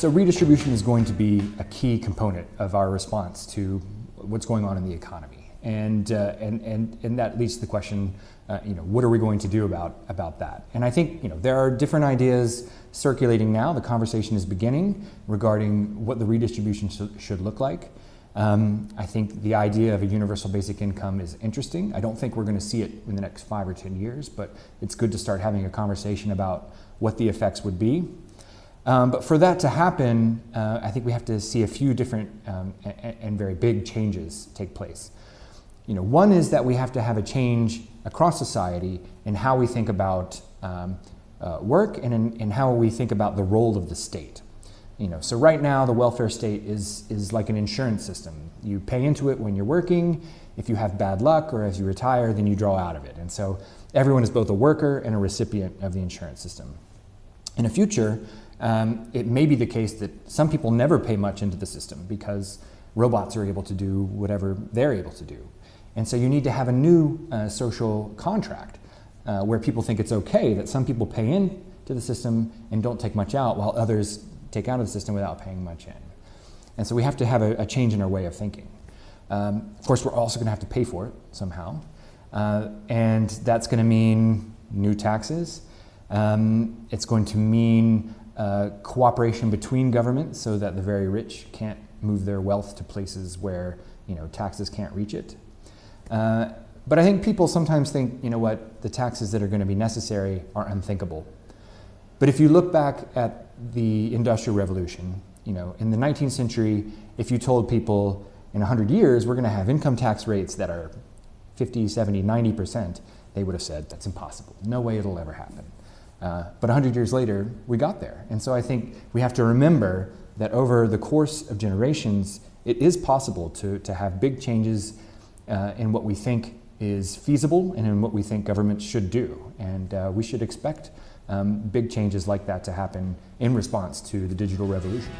So redistribution is going to be a key component of our response to what's going on in the economy. And that leads to the question, what are we going to do about that? And I think there are different ideas circulating now. The conversation is beginning regarding what the redistribution should look like. I think the idea of a universal basic income is interesting. I don't think we're going to see it in the next 5 or 10 years, but it's good to start having a conversation about what the effects would be. But for that to happen, I think we have to see a few different and very big changes take place. One is that we have to have a change across society in how we think about work and in how we think about the role of the state. So right now the welfare state is like an insurance system. You pay into it when you're working. If you have bad luck or as you retire, then you draw out of it. And so everyone is both a worker and a recipient of the insurance system. In the future, it may be the case that some people never pay much into the system because robots are able to do whatever they're able to do. And so you need to have a new social contract where people think it's okay that some people pay into the system and don't take much out while others take out of the system without paying much in. And so we have to have a change in our way of thinking. Of course, we're also going to have to pay for it somehow. And that's going to mean new taxes. It's going to mean cooperation between governments so that the very rich can't move their wealth to places where taxes can't reach it. But I think people sometimes think, the taxes that are going to be necessary are unthinkable. But if you look back at the Industrial Revolution, in the 19th century, if you told people in 100 years we're going to have income tax rates that are 50, 70, 90%, they would have said that's impossible. No way it'll ever happen. But 100 years later, we got there. And so I think we have to remember that over the course of generations, it is possible to have big changes in what we think is feasible and in what we think governments should do. And we should expect big changes like that to happen in response to the digital revolution.